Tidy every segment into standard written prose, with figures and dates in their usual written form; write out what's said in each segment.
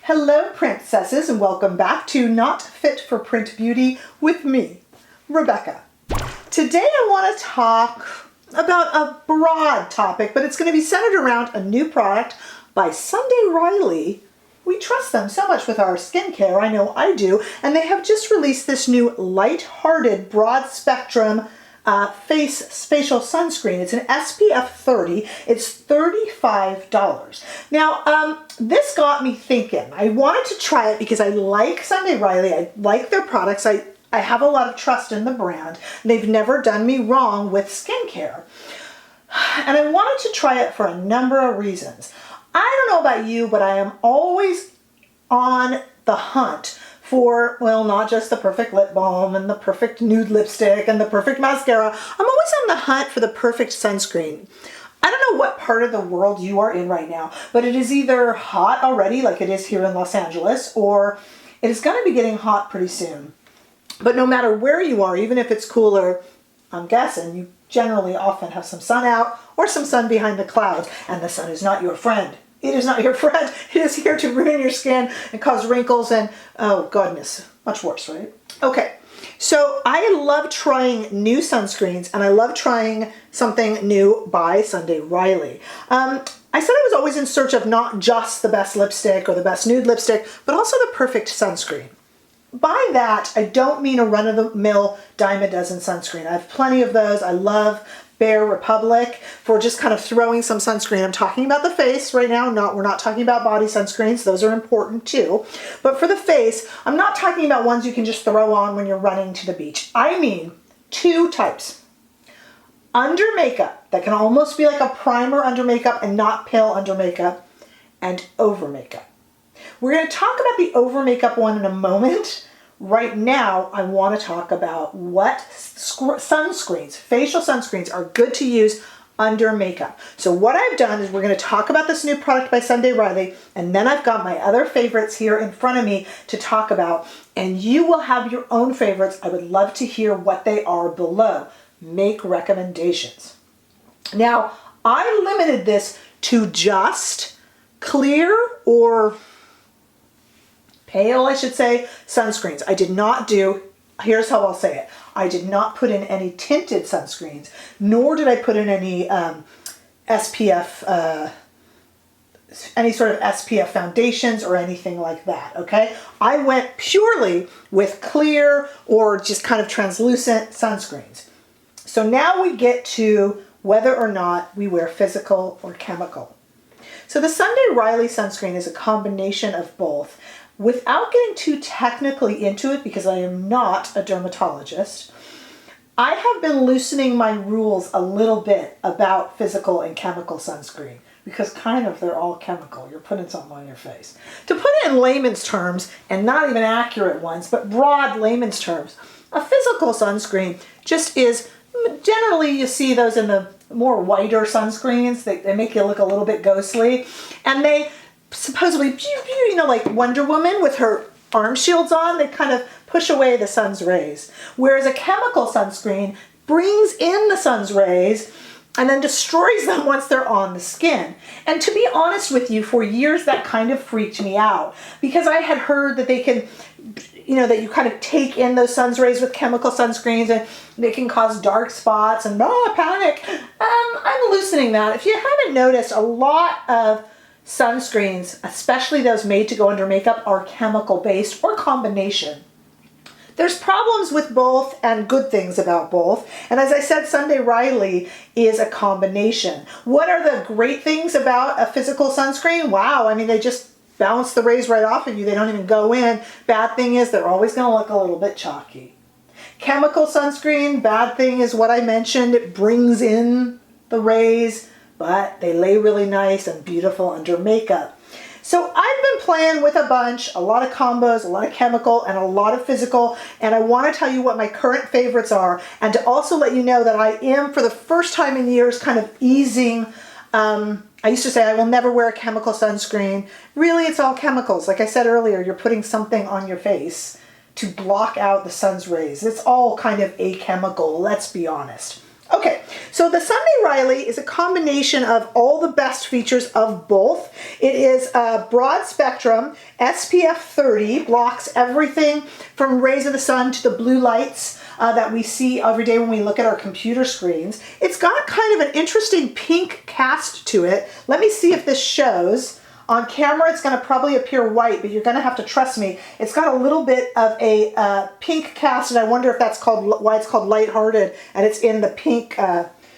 Hello, princesses, and welcome back to Not Fit for Print Beauty with me, Rebecca. Today I want to talk about a broad topic, but it's going to be centered around a new product by Sunday Riley. We trust them so much with our skincare, I know I do, and they have just released this new light-hearted, broad-spectrum facial sunscreen. It's an SPF 30. It's $35. Now, this got me thinking. I wanted to try it because I like Sunday Riley. I like their products. I have a lot of trust in the brand. They've never done me wrong with skincare. And I wanted to try it for a number of reasons. I don't know about you, but I am always on the hunt for, well, not just the perfect lip balm and the perfect nude lipstick and the perfect mascara. I'm always on the hunt for the perfect sunscreen. I don't know what part of the world you are in right now, but it is either hot already, like it is here in Los Angeles, or it is going to be getting hot pretty soon. But no matter where you are, even if it's cooler, I'm guessing you generally often have some sun out or some sun behind the clouds, and the sun is not your friend. It is not your friend. It is here to ruin your skin and cause wrinkles and, oh goodness, much worse, right? Okay, so I love trying new sunscreens and I love trying something new by Sunday Riley. I said I was always in search of not just the best lipstick or the best nude lipstick, but also the perfect sunscreen. By that, I don't mean a run-of-the-mill dime-a-dozen sunscreen. I have plenty of those. I love Bare Republic for just kind of throwing some sunscreen. I'm talking about the face right now. We're not talking about body sunscreens. Those are important too. But for the face, I'm not talking about ones you can just throw on when you're running to the beach. I mean two types. Under makeup, that can almost be like a primer under makeup and not pale under makeup, and over makeup. We're going to talk about the over makeup one in a moment. Right now, I want to talk about what sunscreens, facial sunscreens, are good to use under makeup. So what I've done is we're going to talk about this new product by Sunday Riley, and then I've got my other favorites here in front of me to talk about, and you will have your own favorites. I would love to hear what they are below. Make recommendations. Now, I limited this to just clear or pale, I should say, sunscreens. I did not do, here's how I'll say it. I did not put in any tinted sunscreens, nor did I put in any SPF, any sort of SPF foundations or anything like that, okay? I went purely with clear or just kind of translucent sunscreens. So now we get to whether or not we wear physical or chemical. So the Sunday Riley sunscreen is a combination of both. Without getting too technically into it, because I am not a dermatologist, I have been loosening my rules a little bit about physical and chemical sunscreen, because kind of they're all chemical. You're putting something on your face. To put it in layman's terms, and not even accurate ones, but broad layman's terms, a physical sunscreen just is, generally you see those in the more whiter sunscreens. They make you look a little bit ghostly, and they supposedly, you know, like Wonder Woman with her arm shields on, they kind of push away the sun's rays. Whereas a chemical sunscreen brings in the sun's rays and then destroys them once they're on the skin. And to be honest with you, for years that kind of freaked me out, because I had heard that they can, you know, that you kind of take in those sun's rays with chemical sunscreens and they can cause dark spots and panic. I'm loosening that. If you haven't noticed, a lot of sunscreens, especially those made to go under makeup, are chemical based or combination. There's problems with both and good things about both. And as I said, Sunday Riley is a combination. What are the great things about a physical sunscreen? Wow, I mean, they just bounce the rays right off of you. They don't even go in. Bad thing is they're always going to look a little bit chalky. Chemical sunscreen, bad thing is what I mentioned. It brings in the rays, but they lay really nice and beautiful under makeup. So I've been playing with a bunch, a lot of combos, a lot of chemical and a lot of physical, and I want to tell you what my current favorites are, and to also let you know that I am, for the first time in years, kind of easing. I used to say I will never wear a chemical sunscreen. Really, it's all chemicals. Like I said earlier, you're putting something on your face to block out the sun's rays. It's all kind of achemical, let's be honest. Okay, so the Sunday Riley is a combination of all the best features of both. It is a broad spectrum, SPF 30, blocks everything from rays of the sun to the blue lights that we see every day when we look at our computer screens. It's got kind of an interesting pink cast to it. Let me see if this shows. On camera, it's going to probably appear white, but you're going to have to trust me. It's got a little bit of a pink cast, and I wonder if that's why it's called Lighthearted, and it's in the pink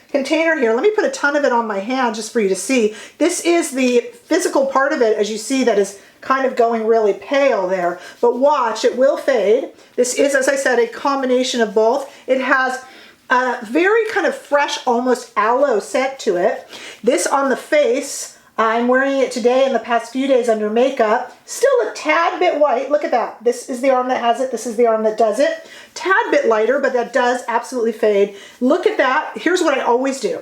container here. Let me put a ton of it on my hand just for you to see. This is the physical part of it, as you see, that is kind of going really pale there. But watch, it will fade. This is, as I said, a combination of both. It has a very kind of fresh, almost aloe scent to it. This on the face, I'm wearing it today in the past few days under makeup. Still a tad bit white. Look at that. This is the arm that has it. This is the arm that does it. Tad bit lighter, but that does absolutely fade. Look at that. Here's what I always do.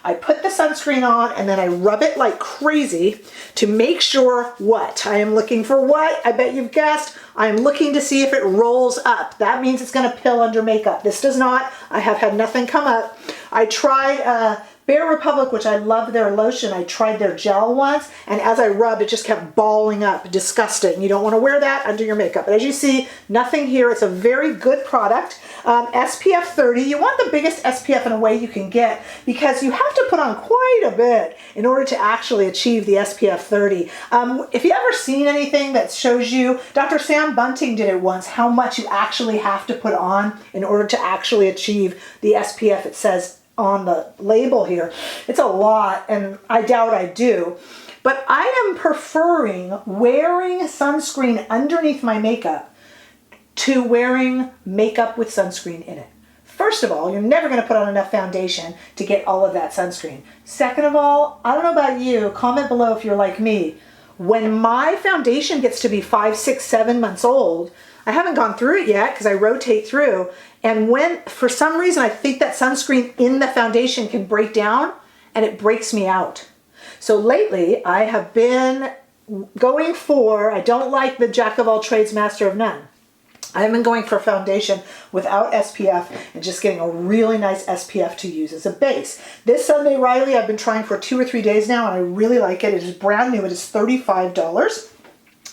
I put the sunscreen on and then I rub it like crazy to make sure what? I am looking for what? I bet you've guessed. I am looking to see if it rolls up. That means it's going to pill under makeup. This does not. I have had nothing come up. I tried Bare Republic, which I love their lotion. I tried their gel once, and as I rubbed, it just kept balling up. Disgusting. You don't want to wear that under your makeup. But as you see, nothing here. It's a very good product. SPF 30. You want the biggest SPF in a way you can get because you have to put on quite a bit in order to actually achieve the SPF 30. If you ever seen anything that shows you, Dr. Sam Bunting did it once, how much you actually have to put on in order to actually achieve the SPF it says on the label here. It's a lot, and I doubt I do. But I am preferring wearing sunscreen underneath my makeup to wearing makeup with sunscreen in it. First of all, you're never going to put on enough foundation to get all of that sunscreen. Second of all, I don't know about you, comment below if you're like me. When my foundation gets to be 5, 6, 7 months old, I haven't gone through it yet because I rotate through, and when for some reason I think that sunscreen in the foundation can break down, and it breaks me out. So lately I have been going for, I don't like the jack of all trades, master of none. I've been going for foundation without SPF and just getting a really nice SPF to use as a base. This Sunday Riley I've been trying for 2 or 3 days now, and I really like it. It is brand new. It is $35,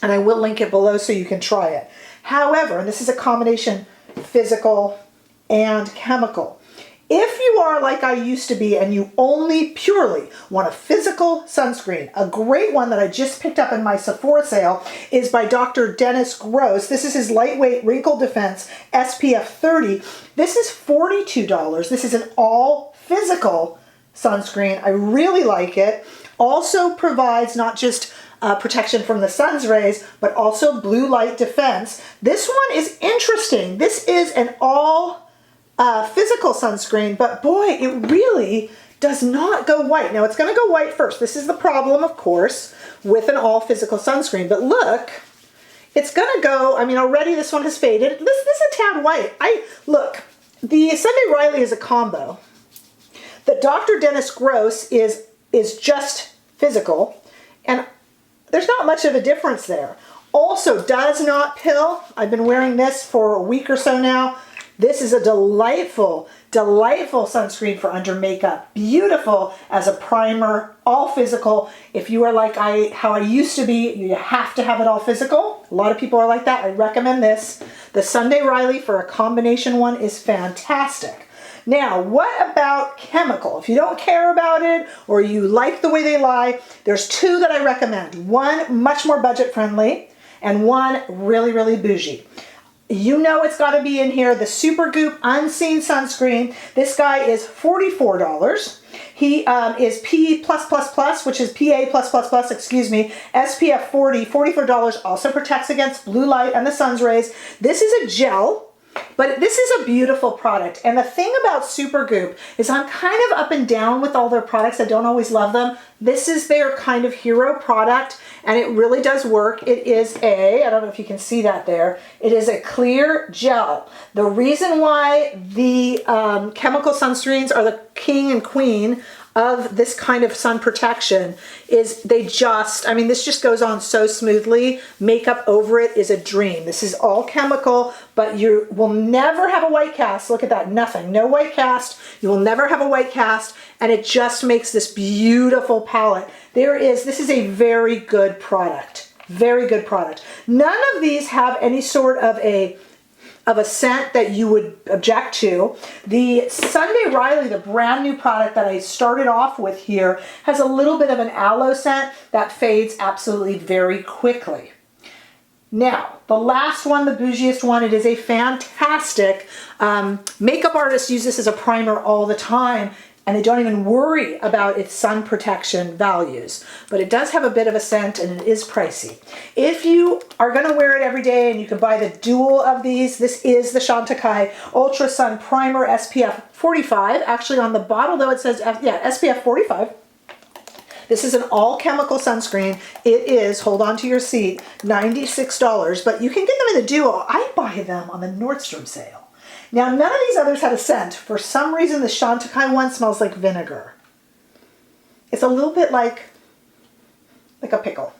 and I will link it below so you can try it. However, and this is a combination physical and chemical. If you are like I used to be and you only purely want a physical sunscreen, a great one that I just picked up in my Sephora sale is by Dr. Dennis Gross. This is his lightweight wrinkle defense SPF 30. This is $42. This is an all physical sunscreen. I really like it. Also provides not just protection from the sun's rays, but also blue light defense. This one is interesting. This is an all physical sunscreen, but boy, it really does not go white. Now it's going to go white first. This is the problem, of course, with an all physical sunscreen. But look, it's going to go, I mean, already this one has faded. This is a tad white. Look, the Sunday Riley is a combo. The Dr. Dennis Gross is just physical, and there's not much of a difference there. Also does not pill. I've been wearing this for a week or so now. This is a delightful, delightful sunscreen for under makeup. Beautiful as a primer, all physical. If you are like how I used to be, you have to have it all physical. A lot of people are like that. I recommend this. The Sunday Riley for a combination one is fantastic. Now, what about chemical? If you don't care about it or you like the way they lie, there's 2 that I recommend. One much more budget friendly and one really, really bougie. You know it's got to be in here, the Supergoop Unseen Sunscreen. This guy is $44. He is P+++, which is PA+++, excuse me, SPF 40, $44, also protects against blue light and the sun's rays. This is a gel. But this is a beautiful product. And the thing about Supergoop is I'm kind of up and down with all their products. I don't always love them. This is their kind of hero product, and it really does work. It is I don't know if you can see that there, it is a clear gel. The reason why the chemical sunscreens are the king and queen of this kind of sun protection is this just goes on so smoothly. Makeup over it is a dream. This is all chemical, but you will never have a white cast. Look at that, nothing, no white cast. You will never have a white cast, and it just makes this beautiful palette. This is a very good product. Very good product. None of these have any sort of a scent that you would object to. The Sunday Riley, the brand new product that I started off with here, has a little bit of an aloe scent that fades absolutely very quickly. Now, the last one, the bougiest one, it is a fantastic, makeup artists use this as a primer all the time, and they don't even worry about its sun protection values. But it does have a bit of a scent, and it is pricey. If you are gonna wear it every day, and you can buy the dual of these, this is the Chantecaille Ultra Sun Primer SPF 45. Actually, on the bottle, though, it says, SPF 45. This is an all-chemical sunscreen. It is, hold on to your seat, $96, but you can get them in the duo. I buy them on the Nordstrom sale. Now, none of these others had a scent. For some reason, the Chantecaille one smells like vinegar. It's a little bit like a pickle.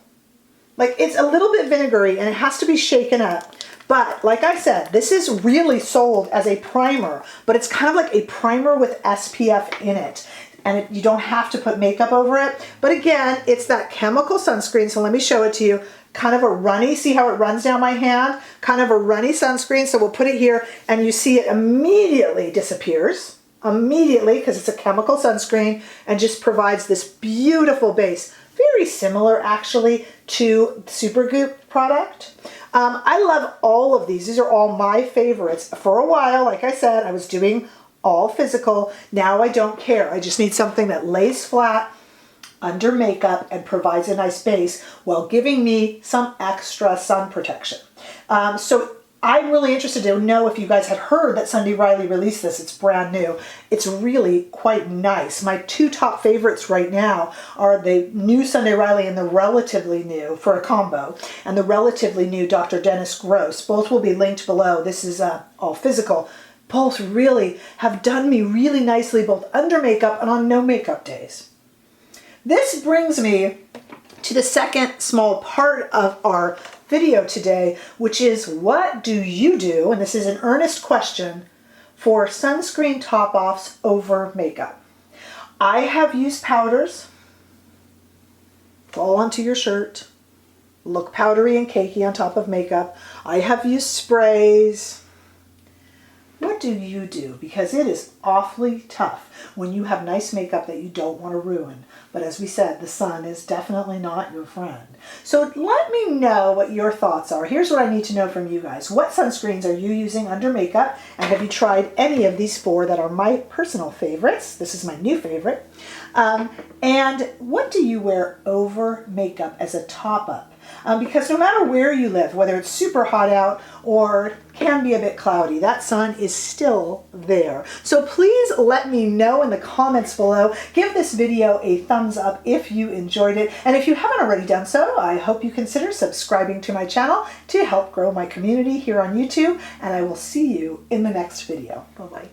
Like, it's a little bit vinegary, and it has to be shaken up. But, like I said, this is really sold as a primer, but it's kind of like a primer with SPF in it. And you don't have to put makeup over it. But again, it's that chemical sunscreen, so let me show it to you. Kind of a runny, see how it runs down my hand? Kind of a runny sunscreen, so we'll put it here, and you see it immediately disappears. Immediately, because it's a chemical sunscreen, and just provides this beautiful base. Very similar, actually, to the Supergoop product. I love all of these. These are all my favorites. For a while, like I said, I was doing all physical. Now I don't care. I just need something that lays flat under makeup and provides a nice base while giving me some extra sun protection. So I'm really interested to know if you guys had heard that Sunday Riley released this. It's brand new. It's really quite nice. My two top favorites right now are the new Sunday Riley and the relatively new, for a combo, and the relatively new Dr. Dennis Gross. Both will be linked below. This is all physical. Both really have done me really nicely, both under makeup and on no makeup days. This brings me to the second small part of our video today, which is, what do you do, and this is an earnest question, for sunscreen top-offs over makeup? I have used powders, fall onto your shirt, look powdery and cakey on top of makeup. I have used sprays. What do you do? Because it is awfully tough when you have nice makeup that you don't want to ruin. But as we said, the sun is definitely not your friend. So let me know what your thoughts are. Here's what I need to know from you guys. What sunscreens are you using under makeup? And have you tried any of these four that are my personal favorites? This is my new favorite. And what do you wear over makeup as a top-up? Because no matter where you live, whether it's super hot out or can be a bit cloudy, that sun is still there. So please let me know in the comments below. Give this video a thumbs up if you enjoyed it. And if you haven't already done so, I hope you consider subscribing to my channel to help grow my community here on YouTube. And I will see you in the next video. Bye-bye.